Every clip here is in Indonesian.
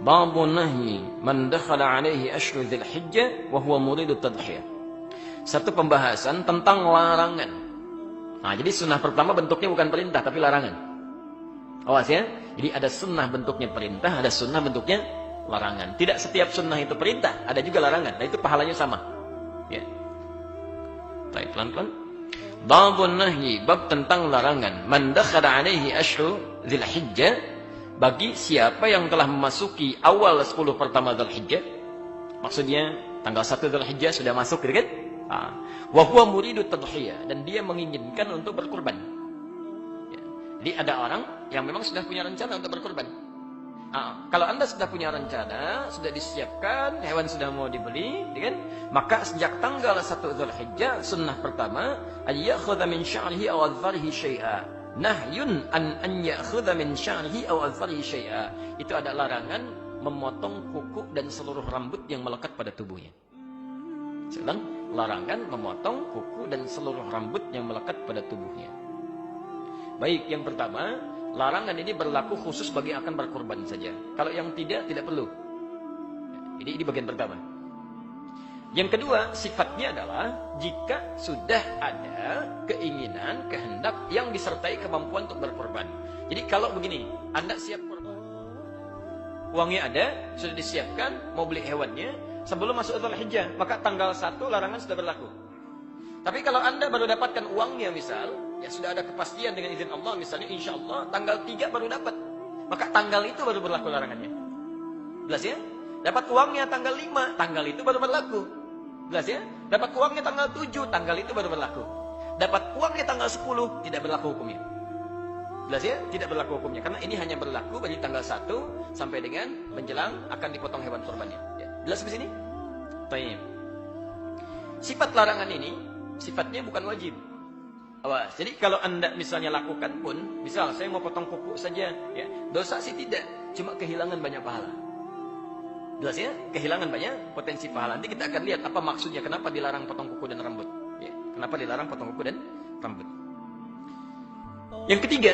Babu nahyi man dakhala alaihi ashru dzil hijjah wa huwa muridu tadhiyah. Satu pembahasan tentang larangan. Nah, jadi sunnah pertama bentuknya bukan perintah tapi larangan. Awas ya. Jadi ada sunnah bentuknya perintah, ada sunnah bentuknya larangan. Tidak setiap sunnah itu perintah, ada juga larangan. Nah, itu pahalanya sama. Ya. Baik, pelan-pelan. Babun nahyi, bab tentang larangan. Man dakhala alaihi ashru dzil hijjah, bagi siapa yang telah memasuki awal 10 pertama Dzulhijjah. Maksudnya tanggal 1 Dzulhijjah sudah masuk gitu kan? Wa huwa muridu tadhiyah, dan dia menginginkan untuk berkurban. Ya. Jadi ada orang yang memang sudah punya rencana untuk berkurban. Kalau Anda sudah punya rencana, sudah disiapkan, hewan sudah mau dibeli, kan? Maka sejak tanggal 1 Dzulhijjah, sunnah pertama, ayyakhudha min sya'rihi aw adharihi syai'a. Nahyun an ya'khudha min sya'rihi aw adharihi syai'a. Itu ada larangan memotong kuku dan seluruh rambut yang melekat pada tubuhnya. Sedang larangan memotong kuku dan seluruh rambut yang melekat pada tubuhnya. Baik, yang pertama, larangan ini berlaku khusus bagi yang akan berkorban saja. Kalau yang tidak perlu. Jadi ini bagian pertama. Yang kedua, sifatnya adalah jika sudah ada keinginan, kehendak yang disertai kemampuan untuk berkorban. Jadi kalau begini, Anda siap korban, uangnya ada, sudah disiapkan, mau beli hewannya, sebelum masuk Dzulhijjah, maka tanggal 1 larangan sudah berlaku. Tapi kalau Anda baru dapatkan uangnya misal, ya sudah ada kepastian dengan izin Allah, misalnya insya Allah tanggal 3 baru dapat, maka tanggal itu baru berlaku larangannya. Jelas ya? Dapat uangnya tanggal 5, tanggal itu baru berlaku. Jelas ya? Dapat uangnya tanggal 7, tanggal itu baru berlaku. Dapat uangnya tanggal 10, tidak berlaku hukumnya. Jelas ya? Tidak berlaku hukumnya, karena ini hanya berlaku bagi tanggal 1 sampai dengan menjelang akan dipotong hewan korbannya. Ya. Jelas di sini? Baik. Sifat larangan ini sifatnya bukan wajib. Awas. Jadi kalau Anda misalnya lakukan pun, misal saya mau potong kuku saja, ya, dosa sih tidak, cuma kehilangan banyak pahala. Jelas ya? Kehilangan banyak potensi pahala. Nanti kita akan lihat apa maksudnya, kenapa dilarang potong kuku dan rambut. Ya, kenapa dilarang potong kuku dan rambut. Yang ketiga,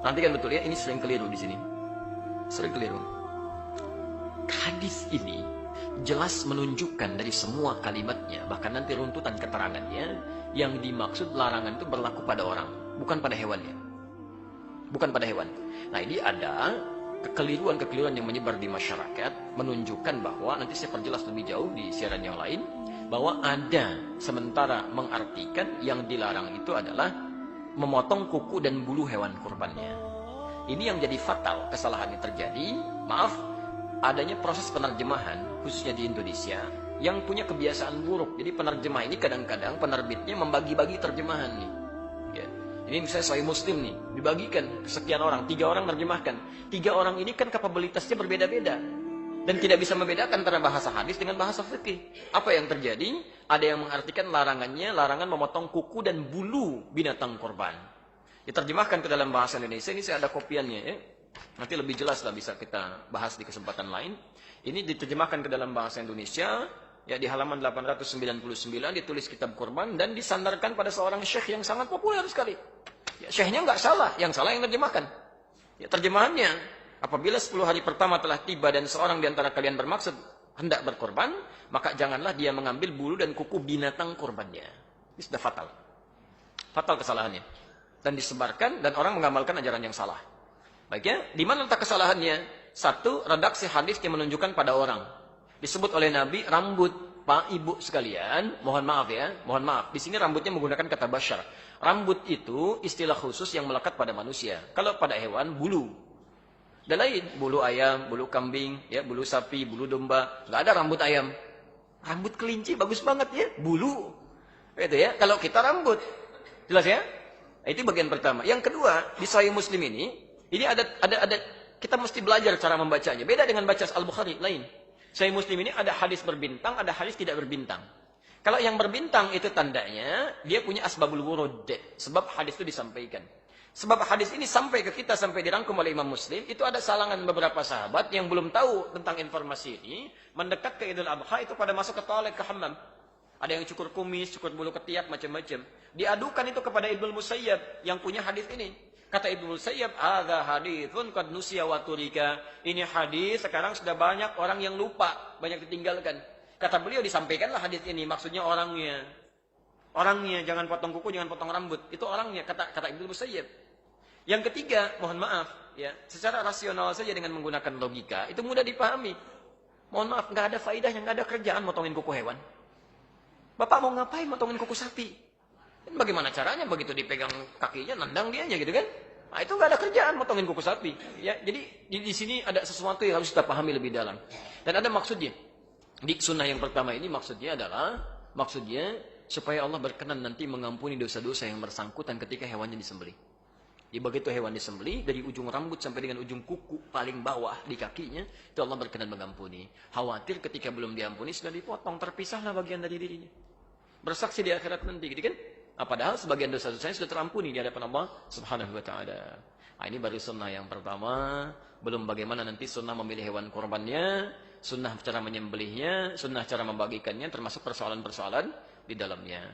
nanti kan betul ya, ini sering keliru di sini. Sering keliru. Hadis ini jelas menunjukkan dari semua kalimatnya, bahkan nanti runtutan keterangannya, yang dimaksud larangan itu berlaku pada orang, bukan pada hewannya. Bukan pada hewan. Nah, ini ada kekeliruan-kekeliruan yang menyebar di masyarakat, menunjukkan bahwa, nanti saya perjelas lebih jauh di siaran yang lain, bahwa ada sementara mengartikan yang dilarang itu adalah memotong kuku dan bulu hewan kurbannya. Ini yang jadi fatal, kesalahan yang terjadi, maaf, adanya proses penerjemahan, khususnya di Indonesia, yang punya kebiasaan buruk. Jadi penerjemah ini kadang-kadang penerbitnya membagi-bagi terjemahan nih. Ya. Ini misalnya Sahih Muslim nih, dibagikan ke sekian orang, 3 orang menerjemahkan. 3 orang ini kan kapabilitasnya berbeda-beda. Dan tidak bisa membedakan antara bahasa hadis dengan bahasa fikih. Apa yang terjadi? Ada yang mengartikan larangannya, larangan memotong kuku dan bulu binatang korban. Diterjemahkan ke dalam bahasa Indonesia, ini saya ada kopiannya ya. Nanti lebih jelas lah bisa kita bahas di kesempatan lain. Ini diterjemahkan ke dalam bahasa Indonesia, ya, di halaman 899 ditulis kitab kurban dan disandarkan pada seorang syekh yang sangat populer sekali. Ya, syekhnya nggak salah, yang salah yang terjemahkan. Ya, terjemahannya, apabila 10 hari pertama telah tiba dan seorang di antara kalian bermaksud hendak berkorban, maka janganlah dia mengambil bulu dan kuku binatang korbannya. Ini sudah fatal. Fatal kesalahannya. Dan disebarkan dan orang mengamalkan ajaran yang salah. Baiknya, di mana letak kesalahannya? Satu, redaksi hadis yang menunjukkan pada orang. Disebut oleh Nabi rambut. Pak, Ibu sekalian, mohon maaf ya, mohon maaf. Di sini rambutnya menggunakan kata basyar. Rambut itu istilah khusus yang melekat pada manusia. Kalau pada hewan, bulu. Dan lain, bulu ayam, bulu kambing, ya, bulu sapi, bulu domba. Nggak ada rambut ayam. Rambut kelinci bagus banget ya, bulu. Itu ya, kalau kita rambut. Jelas ya? Itu bagian pertama. Yang kedua, di Sahih Muslim ini ada kita mesti belajar cara membacanya. Beda dengan baca Al-Bukhari, lain. Sahih Muslim ini ada hadis berbintang, ada hadis tidak berbintang. Kalau yang berbintang itu tandanya dia punya asbabul wurud, sebab hadis itu disampaikan. Sebab hadis ini sampai ke kita, sampai dirangkum oleh Imam Muslim, itu ada salangan beberapa sahabat yang belum tahu tentang informasi ini, mendekat ke Idul Adha itu pada masuk ke toilet, ke hammam. Ada yang cukur kumis, cukur bulu ketiak, macam-macam. Diadukan itu kepada Ibnu Musayyab yang punya hadis ini. Kata Ibnu Musayyab, "Hadza haditsun qad nusiya wa turika." Ini hadis sekarang sudah banyak orang yang lupa, banyak ditinggalkan. Kata beliau, disampaikanlah hadis ini, maksudnya orangnya. Orangnya, jangan potong kuku, jangan potong rambut. Itu orangnya, kata Ibnu Musayyab. Yang ketiga, mohon maaf, ya, secara rasional saja dengan menggunakan logika, itu mudah dipahami. Mohon maaf, nggak ada faedahnya, nggak ada kerjaan motongin kuku hewan. Bapak mau ngapain motongin kuku sapi? Dan bagaimana caranya? Begitu dipegang kakinya, nendang dianya gitu kan? Nah, itu nggak ada kerjaan motongin kuku sapi. Ya, jadi di sini ada sesuatu yang harus kita pahami lebih dalam. Dan ada maksudnya. Di sunnah yang pertama ini maksudnya supaya Allah berkenan nanti mengampuni dosa-dosa yang bersangkutan ketika hewannya disembelih. Di begitu hewan disembelih, dari ujung rambut sampai dengan ujung kuku paling bawah di kakinya, itu Allah berkenan mengampuni. Khawatir ketika belum diampuni sudah dipotong, terpisahlah bagian dari dirinya. Bersaksi di akhirat nanti, gitu kan? Nah, padahal sebagian dosa-dosanya sudah terampuni di hadapan Allah Subhanahu wa taala. Nah, ini baru sunnah yang pertama, belum bagaimana nanti sunnah memilih hewan korbannya, sunnah cara menyembelihnya, sunnah cara membagikannya, termasuk persoalan-persoalan di dalamnya.